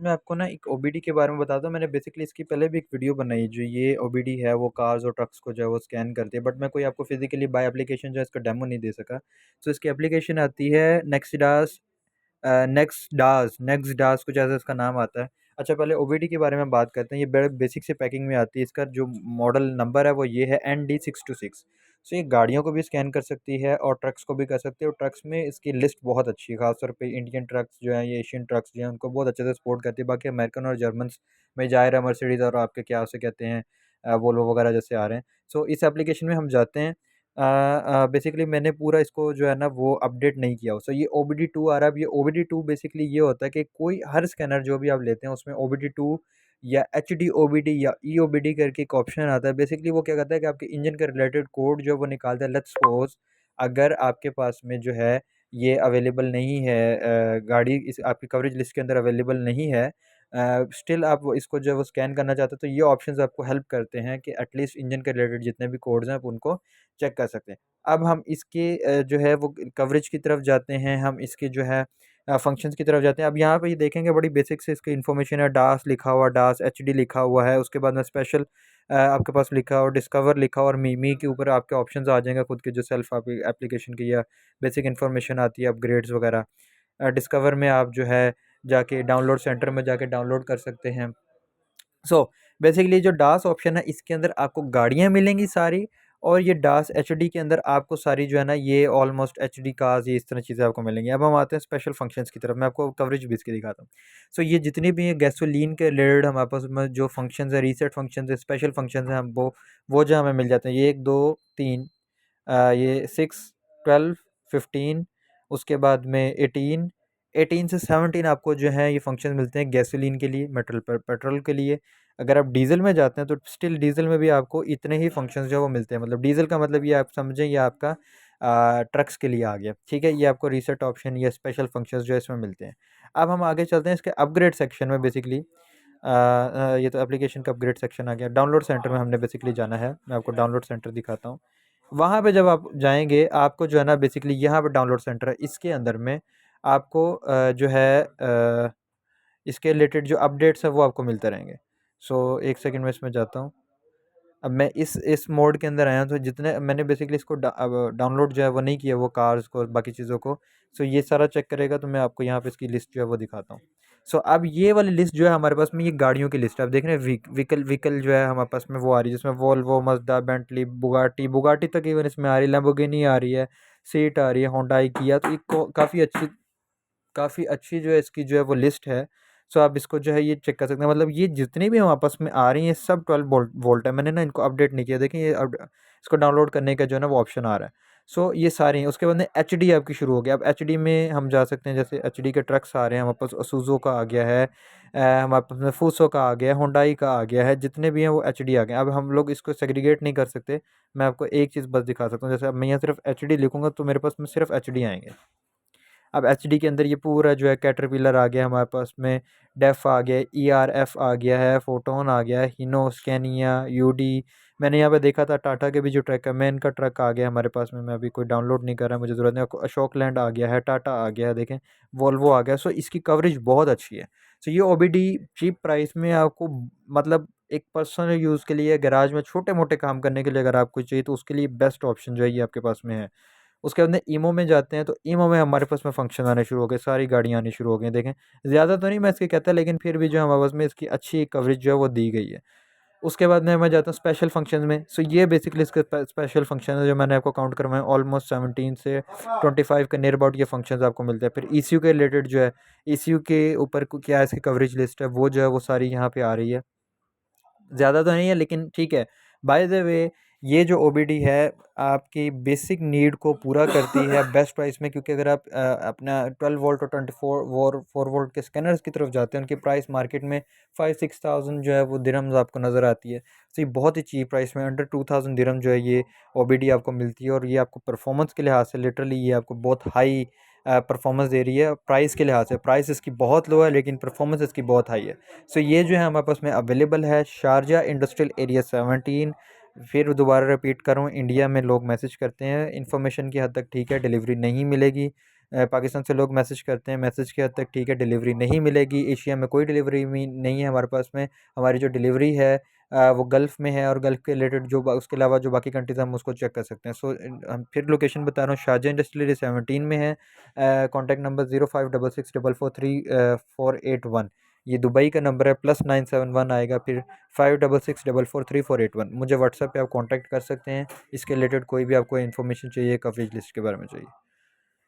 मैं आपको ना एक ओबीडी के बारे में बताता हूँ। मैंने बेसिकली इसकी पहले भी एक वीडियो बनाई है, जो ये ओबीडी है वो कार्स और ट्रक्स को जो है वो स्कैन करती है, बट मैं कोई आपको फिजिकली बाय एप्लीकेशन जो है इसका डेमो नहीं दे सका। तो इसकी एप्लीकेशन आती है नेक्स्टडास, नेक्स्टडास कुछ ऐसा इसका नाम आता है। अच्छा, पहले ओबीडी के बारे में बात करते हैं। ये बड़े बेसिक से पैकिंग में आती है। इसका जो मॉडल नंबर है वो ये है ND626। सो ये गाड़ियों को भी स्कैन कर सकती है और ट्रक्स को भी कर सकती है, और ट्रक्स में इसकी लिस्ट बहुत अच्छी है। खासतौर पे इंडियन ट्रक्स जो हैं, ये एशियन ट्रक्स जो हैं, उनको बहुत अच्छे से सपोर्ट करती है। बाकी अमेरिकन और जर्मन्स में जायरा, मर्सिडीज़ और आपके क्या उसे कहते हैं, वोल्वो वगैरह जैसे आ रहे हैं। सो इस एप्लीकेशन में हम जाते हैं। बेसिकली मैंने पूरा इसको जो है ना वो अपडेट नहीं किया। सो ये OBD2 आ रहा है। अब ये OBD2 बेसिकली ये होता है कि कोई हर स्कैनर जो भी आप लेते हैं उसमें OBD2 या HDOBD या EOBD करके एक ऑप्शन आता है। बेसिकली वो क्या करता है कि आपके इंजन के रिलेटेड कोड जो वो निकालता है। लेट्स सपोज अगर आपके पास में जो है ये अवेलेबल नहीं है, गाड़ी इस आपकी कवरेज लिस्ट के अंदर अवेलेबल नहीं है, स्टिल आप इसको जो है वो स्कैन करना चाहते हो, तो ये ऑप्शंस आपको हेल्प करते हैं कि एटलीस्ट इंजन के रिलेटेड जितने भी कोड्स हैं आप उनको चेक कर सकते हैं। अब हम इसके जो है वो कवरेज की तरफ जाते हैं, हम इसके जो है फंक्शंस की तरफ जाते हैं। अब यहाँ पे ये देखेंगे बड़ी बेसिक से इसकी इन्फॉर्मेशन है। डास लिखा हुआ, डास एचडी लिखा हुआ है। उसके बाद में स्पेशल आपके पास लिखा और डिस्कवर लिखा और मी के ऊपर आपके ऑप्शंस आ जाएंगे खुद के, जो सेल्फ एप्लीकेशन की या बेसिक इन्फॉर्मेशन आती है, अपग्रेड्स वगैरह। डिस्कवर में आप जो है जाके डाउनलोड सेंटर में जाके डाउनलोड कर सकते हैं। सो बेसिकली जो डास ऑप्शन है इसके अंदर आपको गाड़ियाँ मिलेंगी सारी, और ये डास एचडी के अंदर आपको सारी जो है ना ये ऑलमोस्ट एचडी कार्स, ये इस तरह चीज़ें आपको मिलेंगी। अब हम आते हैं स्पेशल फंक्शंस की तरफ। मैं आपको कवरेज भी इसकी दिखाता हूँ। सो ये जितनी भी गैसोलीन के रिलेटेड हमारे पास में जो फंक्शंस है, रीसेट फंक्शंस है, स्पेशल फंक्शंस हैं, हम वो जो हमें मिल जाते हैं। ये 1 2 3, ये 6 12 15, उसके बाद में 18, 18 से 17 आपको जो है ये फंक्शन मिलते हैं गैसोलीन के लिए, पेट्रोल के लिए। अगर आप डीजल में जाते हैं तो स्टिल डीजल में भी आपको इतने ही फंक्शंस जो है वो मिलते हैं। मतलब डीजल का मतलब ये आप समझें, ये आपका ट्रक्स के लिए आ गया, ठीक है। ये आपको रीसेट ऑप्शन या स्पेशल फंक्शंस जो है इसमें मिलते हैं। अब हम आगे चलते हैं इसके अपग्रेड सेक्शन में। बेसिकली ये तो एप्लीकेशन का अपग्रेड सेक्शन आ गया। डाउनलोड सेंटर में हमने बेसिकली जाना है। मैं आपको डाउनलोड सेंटर दिखाता हूँ। वहाँ पे जब आप जाएँगे आपको जो है ना बेसिकली यहाँ पे डाउनलोड सेंटर है, इसके अंदर में आपको जो है इसके रिलेटेड जो अपडेट्स हैं वो आपको मिलते रहेंगे। सो एक सेकंड में इसमें जाता हूँ। अब मैं इस मोड के अंदर आया हूँ, तो जितने मैंने बेसिकली इसको अब डाउनलोड जो है वो नहीं किया, वो कार्स को और बाकी चीज़ों को। सो ये सारा चेक करेगा तो मैं आपको यहाँ पे इसकी लिस्ट जो है वो दिखाता हूँ। सो अब ये वाली लिस्ट जो है हमारे पास में, ये गाड़ियों की लिस्ट है। आप देख रहे हैं व्हीकल जो है हमारे पास में वो आ रही है, जिसमें वोल्वो, मज़दा, बेंटली, बुगाटी तक इवन इसमें आ रही है, लैम्बोर्गिनी आ रही है, सीट आ रही है, होंडाई, किया। तो एक काफ़ी अच्छी जो है इसकी जो है वो लिस्ट है। सो आप इसको जो है ये चेक कर सकते हैं। मतलब ये जितनी भी हम आपस में आ रही हैं सब 12 वोल्ट है। मैंने ना इनको अपडेट नहीं किया। देखें ये अब इसको डाउनलोड करने का जो है ना वो ऑप्शन आ रहा है। सो ये सारी हैं। उसके बाद में एचडी आपकी शुरू हो गया। अब एचडी में हम जा सकते हैं। जैसे एचडी के ट्रक्स आ रहे हैं हमारे पास, असूज़ो का आ गया है, हमारे पास में फूसो का आ गया है, होंडाई का आ गया है। जितने भी हैं वो एचडी आ गए। अब हम लोग इसको सेग्रीगेट नहीं कर सकते। मैं आपको एक चीज़ बस दिखा सकता हूँ। जैसे अब मैं यहाँ सिर्फ एचडी लिखूँगा तो मेरे पास में सिर्फ एचडी आएंगे। अब एचडी के अंदर ये पूरा जो है कैटरपिलर आ गया हमारे पास में, डेफ आ गया, ERF आ गया है, फोटोन आ गया है, हिनो, स्कैनिया, यूडी। मैंने यहाँ पे देखा था टाटा के भी जो ट्रक है, मैन का ट्रक आ गया हमारे पास में। मैं अभी कोई डाउनलोड नहीं कर रहा, मुझे ज़रूरत नहीं। अशोक लैंड आ गया है, टाटा आ गया है, देखें वोल्वो आ गया। सो इसकी कवरेज बहुत अच्छी है। सो ये OBD चीप प्राइस में आपको, मतलब एक पर्सनल यूज़ के लिए, गैराज में छोटे मोटे काम करने के लिए अगर आपको चाहिए तो उसके लिए बेस्ट ऑप्शन जो है ये आपके पास में है। उसके बाद में ईमो में जाते हैं, तो ईमो में हमारे पास में फ़ंक्शन आने शुरू हो गए, सारी गाड़ियाँ आनी शुरू हो गई। देखें ज़्यादा तो नहीं मैं इसके कहता, लेकिन फिर भी जो हमारे पास में इसकी अच्छी कवरेज जो है वो दी गई है। उसके बाद में मैं जाता हूँ स्पेशल फंक्शन में। सो ये बेसिकली इसके स्पेशल फंक्शन है जो मैंने आपको काउंट करवाए, ऑलमोस्ट 17 से 25 के नियर अबाउट ये फंक्शंस आपको मिलते हैं। फिर ECU के रिलेटेड जो है, ECU के ऊपर क्या इसकी कवरेज लिस्ट है वो जो है वो सारी यहाँ पे आ रही है। ज़्यादा तो नहीं है लेकिन ठीक है। बाय द वे ये जो OBD है आपकी बेसिक नीड को पूरा करती है बेस्ट प्राइस में, क्योंकि अगर आप अपना 12 वोल्ट और 4 वोल्ट के स्कैनर्स की तरफ जाते हैं, उनकी प्राइस मार्केट में 5-6,000 जो है वो दिरहम्स आपको नज़र आती है। तो ये बहुत ही चीप प्राइस में, अंडर 2,000 दिरहम जो है ये OBD आपको मिलती है। और ये आपको परफॉर्मेंस के लिहाज से लिटरली ये आपको बहुत हाई परफॉर्मेंस दे रही है। प्राइस के लिहाज से प्राइस इसकी बहुत लो है लेकिन परफॉर्मेंस इसकी बहुत हाई है। सो ये जो है हमारे पास में अवेलेबल है शारजा इंडस्ट्रियल एरिया 17। फिर दोबारा रिपीट करूँ, इंडिया में लोग मैसेज करते हैं, इन्फॉर्मेशन की हद तक ठीक है, डिलीवरी नहीं मिलेगी। पाकिस्तान से लोग मैसेज करते हैं, मैसेज किया तक ठीक है, डिलीवरी नहीं मिलेगी। एशिया में कोई डिलीवरी नहीं है हमारे पास में। हमारी जो डिलीवरी है वो गल्फ़ में है, और गल्फ़ के रिलेटेड जो उसके अलावा जो बाकी कंट्रीज़ हम उसको चेक कर सकते हैं। सो हम फिर लोकेशन बता रहा हूँ, शारजा इंडस्ट्रियल एरिया 17 में है। Contact number 0566443481। ये दुबई का नंबर है, +971 आएगा, फिर 5664434481। मुझे व्हाट्सएप पे आप कॉन्टैक्ट कर सकते हैं। इसके रिलेटेड कोई भी आपको इन्फॉर्मेशन चाहिए, कवरेज लिस्ट के बारे में चाहिए।